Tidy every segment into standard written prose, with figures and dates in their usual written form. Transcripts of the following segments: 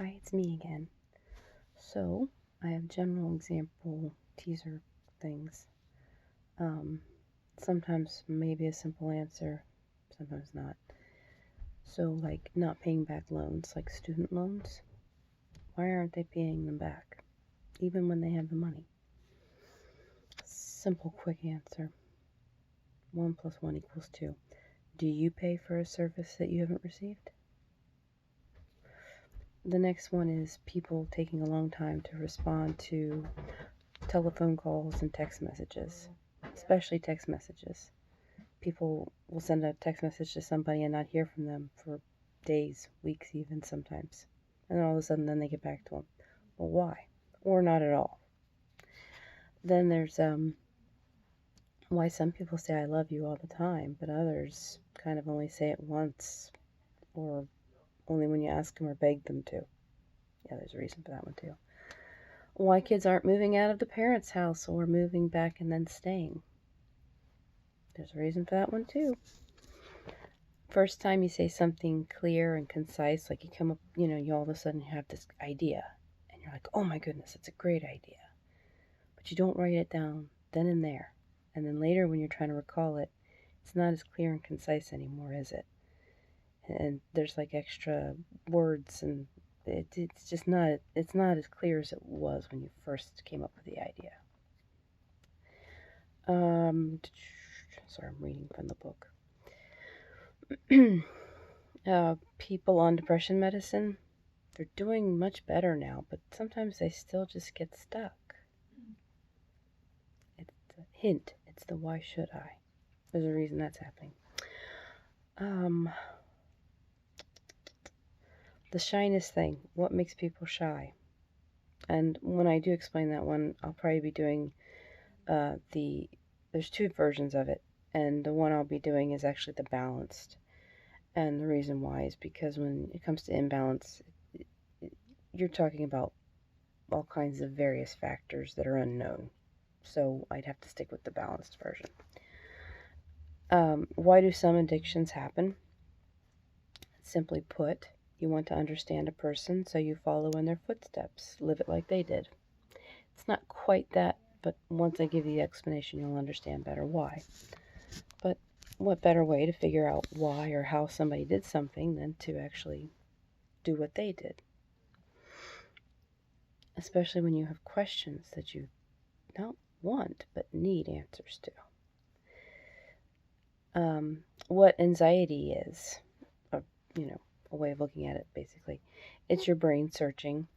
Hi, it's me again. So, I have general example teaser things. Sometimes maybe a simple answer, sometimes not. So, like not paying back loans, like student loans. Why aren't they paying them back, even when they have the money? Simple, quick answer. 1 + 1 = 2. Do you pay for a service that you haven't received? The next one is people taking a long time to respond to telephone calls and text messages, especially text messages. People will send a text message to somebody and not hear from them for days, weeks even sometimes. And then all of a sudden then they get back to them. Well, why? Or not at all. Then there's why some people say I love you all the time, but others kind of only say it once or only when you ask them or beg them to. Yeah, there's a reason for that one too. Why kids aren't moving out of the parents' house or moving back and then staying. There's a reason for that one too. First time you say something clear and concise, like you come up, you all of a sudden have this idea and you're like, oh my goodness, it's a great idea. But you don't write it down then and there. And then later when you're trying to recall it, it's not as clear and concise anymore, is it? And there's like extra words and it's just not, it's not as clear as it was when you first came up with the idea. Sorry, I'm reading from the book. People on depression medicine, they're doing much better now, but sometimes they still just get stuck. It's a hint. It's the why should I? There's a reason that's happening. The shyness thing. What makes people shy? And when I do explain that one, I'll probably be doing there's 2 versions of it, and the one I'll be doing is actually the balanced. And the reason why is because when it comes to imbalance, you're talking about all kinds of various factors that are unknown. So I'd have to stick with the balanced version. Why do some addictions happen? Simply put, you want to understand a person, so you follow in their footsteps, live it like they did. It's not quite that, but once I give you the explanation, you'll understand better why. But what better way to figure out why or how somebody did something than to actually do what they did? Especially when you have questions that you not want but need answers to. What anxiety is, a way of looking at it, basically. It's your brain searching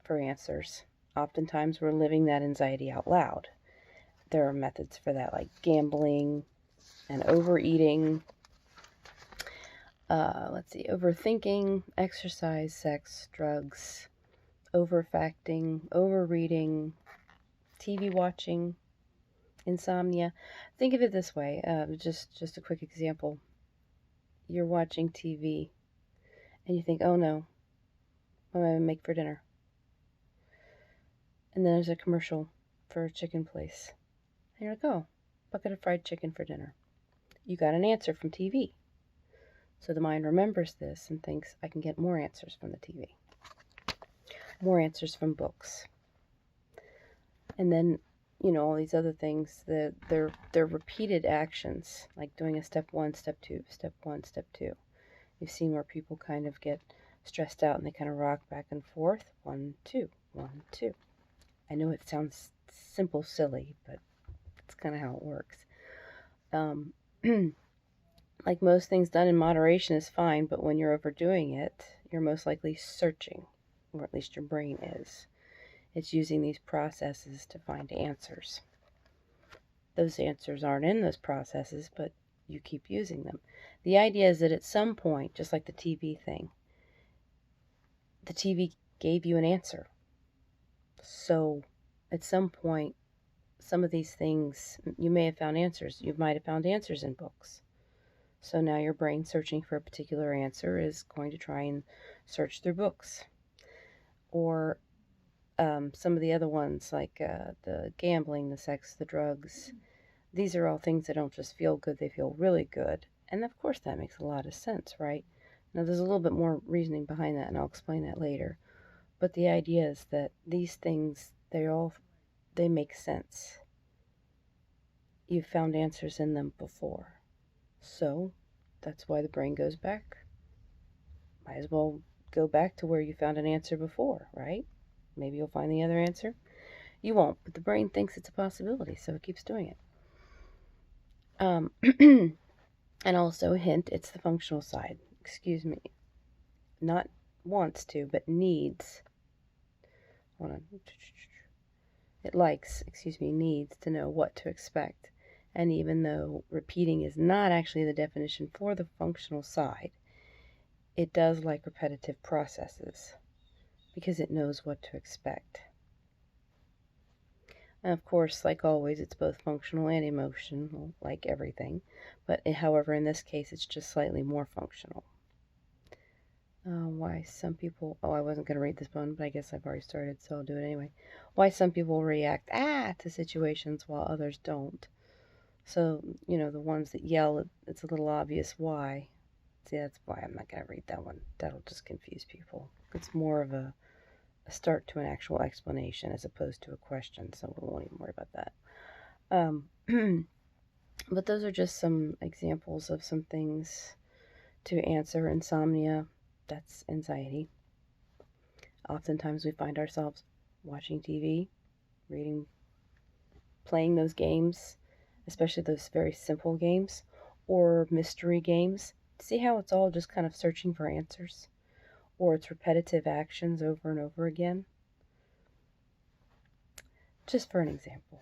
for answers. Oftentimes we're living that anxiety out loud. There are methods for that, like gambling and overeating, overthinking, exercise, sex, drugs, overfacting, overreading, TV watching, insomnia. Think of it this way, just a quick example. You're watching TV and you think, oh no, what am I going to make for dinner? And then there's a commercial for a chicken place. And you're like, oh, bucket of fried chicken for dinner. You got an answer from TV. So the mind remembers this and thinks, I can get more answers from the TV. More answers from books. And then, all these other things, they're repeated actions, like doing a step 1, step 2, step 1, step 2. You've seen where people kind of get stressed out and they kind of rock back and forth. 1, 2, 1, 2. I know it sounds simple, silly, but that's kind of how it works. Like most things done in moderation is fine, but when you're overdoing it, you're most likely searching, or at least your brain is. It's using these processes to find answers. Those answers aren't in those processes, but you keep using them. The idea is that at some point, just like the TV thing, the TV gave you an answer. So at some point, some of these things, you may have found answers. You might have found answers in books. So now your brain searching for a particular answer is going to try and search through books. Or some of the other ones, like the gambling, the sex, the drugs. These are all things that don't just feel good, they feel really good. And of course that makes a lot of sense, right? Now, there's a little bit more reasoning behind that, and I'll explain that later. But the idea is that these things, they make sense. You've found answers in them before. So, that's why the brain goes back. Might as well go back to where you found an answer before, right? Maybe you'll find the other answer. You won't, but the brain thinks it's a possibility, so it keeps doing it. And also, hint, it's the functional side. Excuse me. Not wants to, but needs. Hold on. It needs to know what to expect. And even though repeating is not actually the definition for the functional side, it does like repetitive processes because it knows what to expect. And of course, like always, it's both functional and emotional, like everything. But however, in this case, it's just slightly more functional. Why some people... Oh, I wasn't going to read this one, but I guess I've already started, so I'll do it anyway. Why some people react, to situations while others don't. So, the ones that yell, it's a little obvious why. See, that's why I'm not going to read that one. That'll just confuse people. It's more of a start to an actual explanation as opposed to a question, so we won't even worry about that. But those are just some examples of some things to answer insomnia. That's anxiety. Oftentimes we find ourselves watching TV, reading, playing those games, especially those very simple games or mystery games. See how it's all just kind of searching for answers? Or it's repetitive actions over and over again? Just for an example.